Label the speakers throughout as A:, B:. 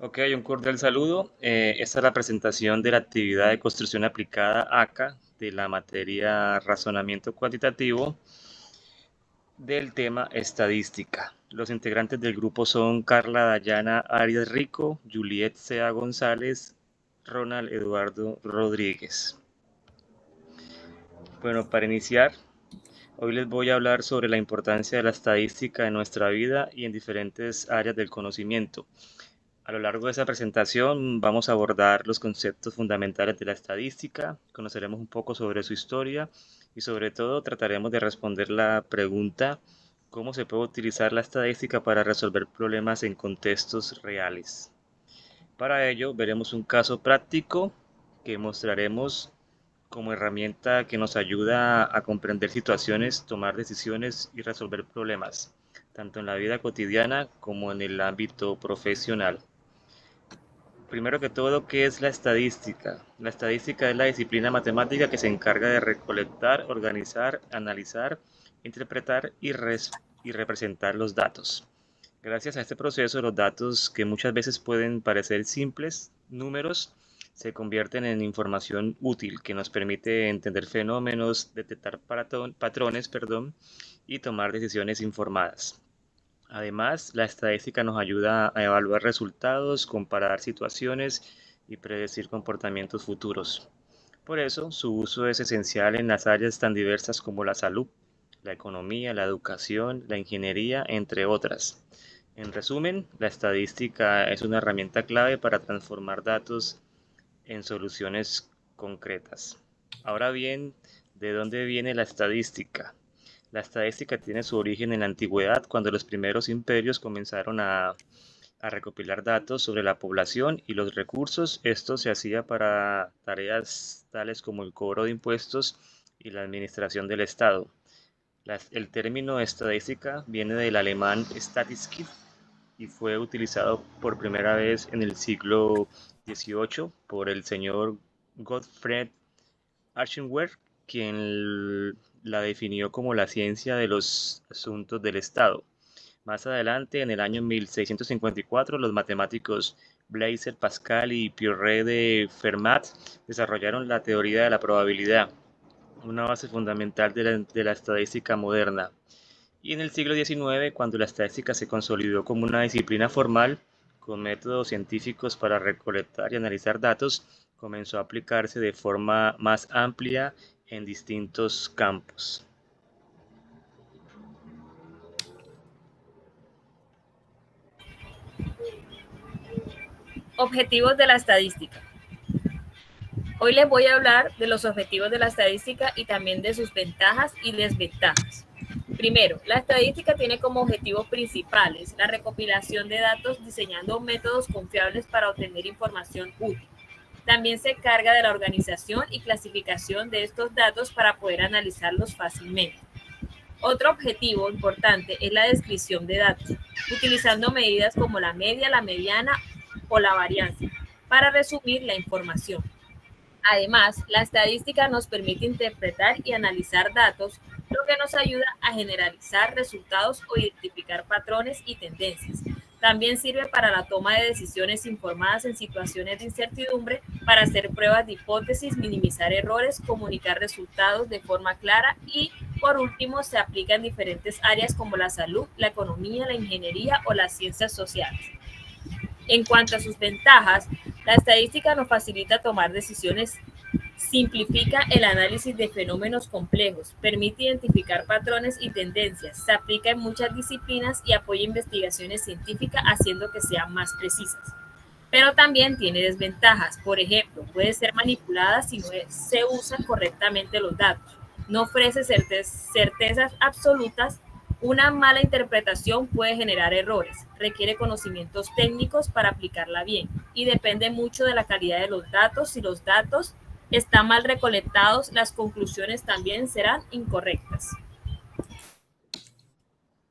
A: Ok, un cordial saludo. Esta es la presentación de la actividad de construcción aplicada ACA de la materia razonamiento cuantitativo del tema estadística. Los integrantes del grupo son Carla Dayana Arias Rico, Juliet Sea González, Ronald Eduardo Rodríguez. Bueno, para iniciar, hoy les voy a hablar sobre la importancia de la estadística en nuestra vida y en diferentes áreas del conocimiento. A lo largo de esa presentación vamos a abordar los conceptos fundamentales de la estadística, conoceremos un poco sobre su historia y sobre todo trataremos de responder la pregunta ¿cómo se puede utilizar la estadística para resolver problemas en contextos reales? Para ello veremos un caso práctico que mostraremos como herramienta que nos ayuda a comprender situaciones, tomar decisiones y resolver problemas, tanto en la vida cotidiana como en el ámbito profesional. Primero que todo, ¿qué es la estadística? La estadística es la disciplina matemática que se encarga de recolectar, organizar, analizar, interpretar y representar los datos. Gracias a este proceso, los datos que muchas veces pueden parecer simples, números, se convierten en información útil que nos permite entender fenómenos, detectar patrones, y tomar decisiones informadas. Además, la estadística nos ayuda a evaluar resultados, comparar situaciones y predecir comportamientos futuros. Por eso, su uso es esencial en las áreas tan diversas como la salud, la economía, la educación, la ingeniería, entre otras. En resumen, la estadística es una herramienta clave para transformar datos en soluciones concretas. Ahora bien, ¿de dónde viene la estadística? La estadística tiene su origen en la antigüedad, cuando los primeros imperios comenzaron a recopilar datos sobre la población y los recursos. Esto se hacía para tareas tales como el cobro de impuestos y la administración del Estado. El término estadística viene del alemán Statistik y fue utilizado por primera vez en el siglo XVIII por el señor Gottfried Aschenwerk, quien la definió como la ciencia de los asuntos del Estado. Más adelante, en el año 1654, los matemáticos Blaise Pascal y Pierre de Fermat desarrollaron la teoría de la probabilidad, una base fundamental de la estadística moderna. Y en el siglo XIX, cuando la estadística se consolidó como una disciplina formal, con métodos científicos para recolectar y analizar datos, comenzó a aplicarse de forma más amplia en distintos campos.
B: Objetivos de la estadística. Hoy les voy a hablar de los objetivos de la estadística y también de sus ventajas y desventajas. Primero, la estadística tiene como objetivos principales la recopilación de datos diseñando métodos confiables para obtener información útil. También se encarga de la organización y clasificación de estos datos para poder analizarlos fácilmente. Otro objetivo importante es la descripción de datos, utilizando medidas como la media, la mediana o la varianza para resumir la información. Además, la estadística nos permite interpretar y analizar datos, lo que nos ayuda a generalizar resultados o identificar patrones y tendencias. También sirve para la toma de decisiones informadas en situaciones de incertidumbre, para hacer pruebas de hipótesis, minimizar errores, comunicar resultados de forma clara y, por último, se aplica en diferentes áreas como la salud, la economía, la ingeniería o las ciencias sociales. En cuanto a sus ventajas, la estadística nos facilita tomar decisiones, simplifica el análisis de fenómenos complejos, permite identificar patrones y tendencias, se aplica en muchas disciplinas y apoya investigaciones científicas haciendo que sean más precisas. Pero también tiene desventajas. Por ejemplo, puede ser manipulada si no se usan correctamente los datos. No ofrece certezas absolutas. Una mala interpretación puede generar errores. Requiere conocimientos técnicos para aplicarla bien y depende mucho de la calidad de los datos. Si los datos están mal recolectados, las conclusiones también serán incorrectas.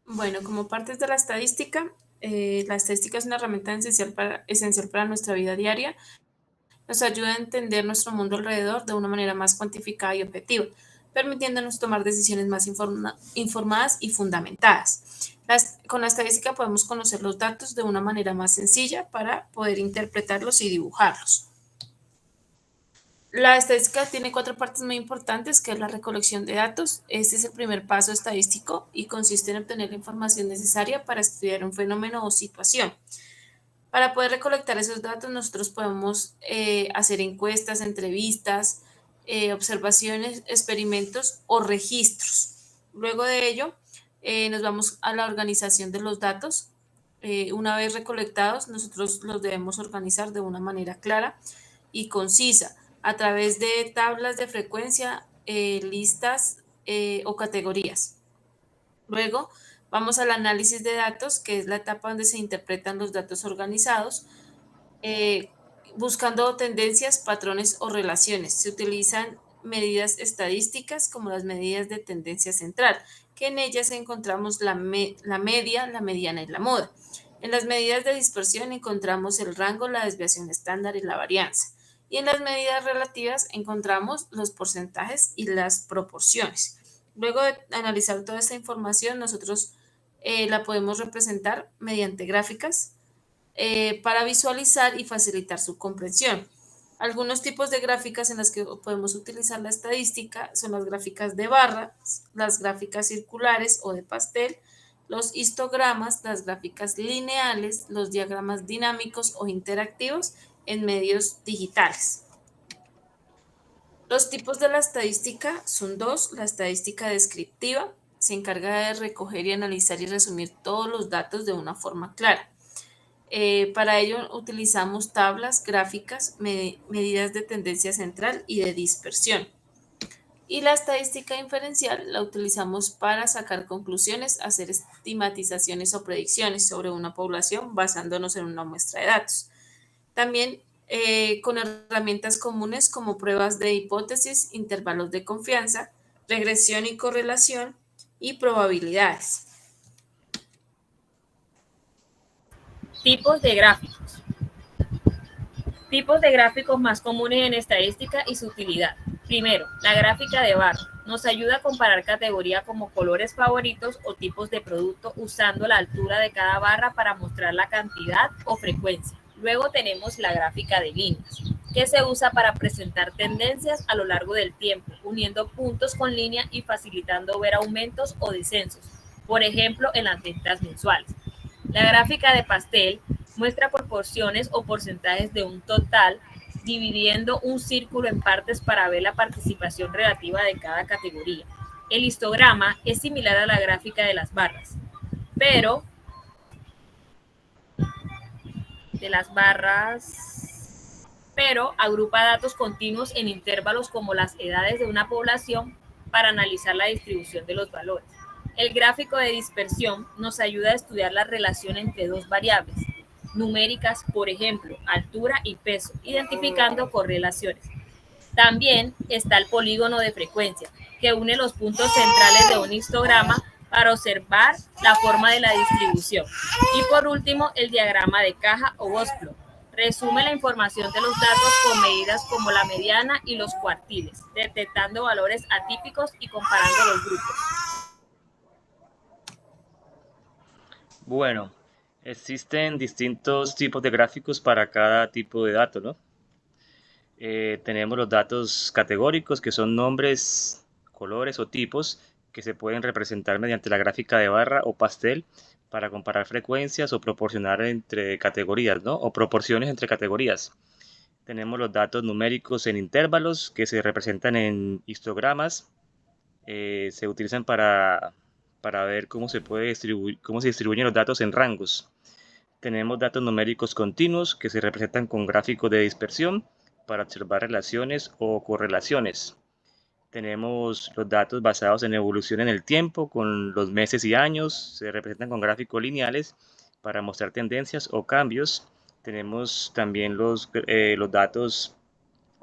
C: Bueno, como partes de la estadística es una herramienta esencial para nuestra vida diaria. Nos ayuda a entender nuestro mundo alrededor de una manera más cuantificada y objetiva. permitiéndonos tomar decisiones más informadas y fundamentadas. Con la estadística podemos conocer los datos de una manera más sencilla para poder interpretarlos y dibujarlos. La estadística tiene 4 partes muy importantes, que es la recolección de datos. Este es el primer paso estadístico y consiste en obtener la información necesaria para estudiar un fenómeno o situación. Para poder recolectar esos datos, nosotros podemos hacer encuestas, entrevistas, observaciones, experimentos o registros. Luego de ello, nos vamos a la organización de los datos. Una vez recolectados, nosotros los debemos organizar de una manera clara y concisa, a través de tablas de frecuencia, listas o categorías. Luego vamos al análisis de datos, que es la etapa donde se interpretan los datos organizados, buscando tendencias, patrones o relaciones. Se utilizan medidas estadísticas como las medidas de tendencia central, que en ellas encontramos la media, la mediana y la moda. En las medidas de dispersión encontramos el rango, la desviación estándar y la varianza. Y en las medidas relativas encontramos los porcentajes y las proporciones. Luego de analizar toda esta información, nosotros la podemos representar mediante gráficas para visualizar y facilitar su comprensión. Algunos tipos de gráficas en las que podemos utilizar la estadística son las gráficas de barras, las gráficas circulares o de pastel, los histogramas, las gráficas lineales, los diagramas dinámicos o interactivos en medios digitales. Los tipos de la estadística son 2. La estadística descriptiva se encarga de recoger y analizar y resumir todos los datos de una forma clara. Para ello utilizamos tablas, gráficas, medidas de tendencia central y de dispersión. Y la estadística inferencial la utilizamos para sacar conclusiones, hacer estigmatizaciones o predicciones sobre una población basándonos en una muestra de datos. También con herramientas comunes como pruebas de hipótesis, intervalos de confianza, regresión y correlación y probabilidades.
B: Tipos de gráficos. Tipos de gráficos más comunes en estadística y su utilidad. Primero, la gráfica de barra. Nos ayuda a comparar categorías como colores favoritos o tipos de producto usando la altura de cada barra para mostrar la cantidad o frecuencia. Luego tenemos la gráfica de líneas, que se usa para presentar tendencias a lo largo del tiempo, uniendo puntos con línea y facilitando ver aumentos o descensos, por ejemplo, en las ventas mensuales. La gráfica de pastel muestra proporciones o porcentajes de un total, dividiendo un círculo en partes para ver la participación relativa de cada categoría. El histograma es similar a la gráfica de las barras, pero agrupa datos continuos en intervalos como las edades de una población para analizar la distribución de los valores. El gráfico de dispersión nos ayuda a estudiar la relación entre dos variables numéricas, por ejemplo, altura y peso, identificando correlaciones. También está el polígono de frecuencia, que une los puntos centrales de un histograma para observar la forma de la distribución. Y por último, el diagrama de caja o Gauss-Plot. Resume la información de los datos con medidas como la mediana y los cuartiles, detectando valores atípicos y comparando los grupos.
A: Bueno, existen distintos tipos de gráficos para cada tipo de dato, ¿no? Tenemos los datos categóricos, que son nombres, colores o tipos que se pueden representar mediante la gráfica de barra o pastel para comparar frecuencias o proporcionar entre categorías, ¿no? O proporciones entre categorías. Tenemos los datos numéricos en intervalos que se representan en histogramas. Se utilizan para ver cómo se distribuyen los datos en rangos. Tenemos datos numéricos continuos que se representan con gráficos de dispersión para observar relaciones o correlaciones. Tenemos los datos basados en evolución en el tiempo, con los meses y años, se representan con gráficos lineales para mostrar tendencias o cambios. Tenemos también los datos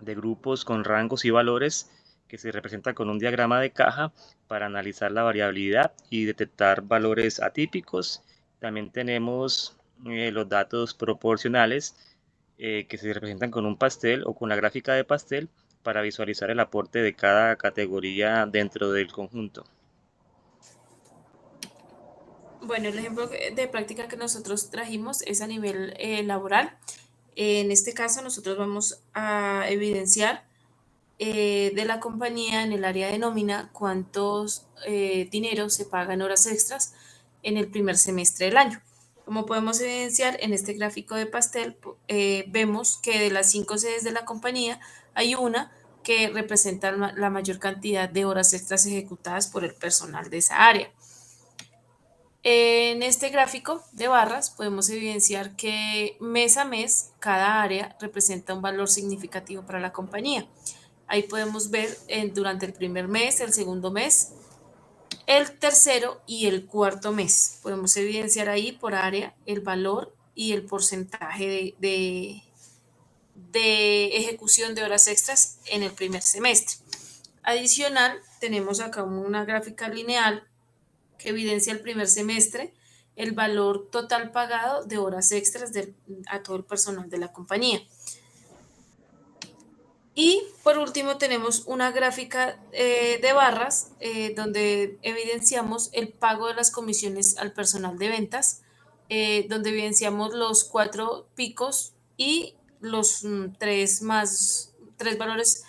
A: de grupos con rangos y valores que se representan con un diagrama de caja para analizar la variabilidad y detectar valores atípicos. También tenemos los datos proporcionales que se representan con un pastel o con la gráfica de pastel para visualizar el aporte de cada categoría dentro del conjunto.
C: Bueno, el ejemplo de práctica que nosotros trajimos es a nivel laboral. En este caso, nosotros vamos a evidenciar de la compañía en el área de nómina cuántos dinero se paga en horas extras en el primer semestre del año. Como podemos evidenciar en este gráfico de pastel, vemos que de las 5 sedes de la compañía hay una que representa la mayor cantidad de horas extras ejecutadas por el personal de esa área. En este gráfico de barras podemos evidenciar que mes a mes cada área representa un valor significativo para la compañía. Ahí podemos ver durante el primer mes, el segundo mes, el tercero y el cuarto mes. Podemos evidenciar ahí por área el valor y el porcentaje de ejecución de horas extras en el primer semestre. Adicional, tenemos acá una gráfica lineal que evidencia el primer semestre el valor total pagado de horas extras a todo el personal de la compañía. Y por último tenemos una gráfica de barras donde evidenciamos el pago de las comisiones al personal de ventas, donde evidenciamos los 4 picos y los 3 valores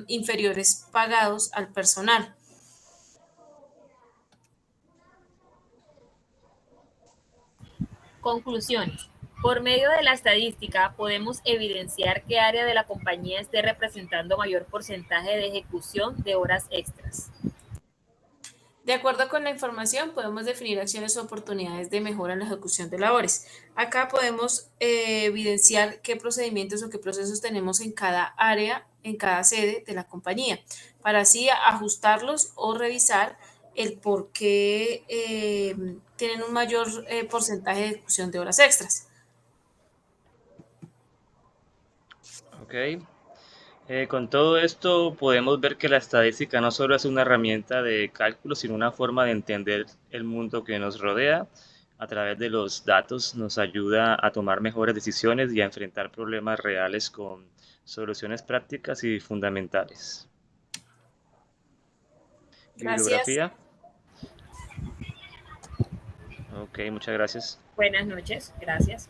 C: inferiores pagados al personal.
B: Conclusiones. Por medio de la estadística podemos evidenciar qué área de la compañía esté representando mayor porcentaje de ejecución de horas extras.
C: De acuerdo con la información, podemos definir acciones o oportunidades de mejora en la ejecución de labores. Acá podemos evidenciar qué procedimientos o qué procesos tenemos en cada área, en cada sede de la compañía, para así ajustarlos o revisar el por qué tienen un mayor porcentaje de ejecución de horas extras.
A: Ok. Con todo esto podemos ver que la estadística no solo es una herramienta de cálculo, sino una forma de entender el mundo que nos rodea. A través de los datos nos ayuda a tomar mejores decisiones y a enfrentar problemas reales con soluciones prácticas y fundamentales.
C: Gracias.
A: Bibliografía. Ok, muchas gracias.
B: Buenas noches, gracias.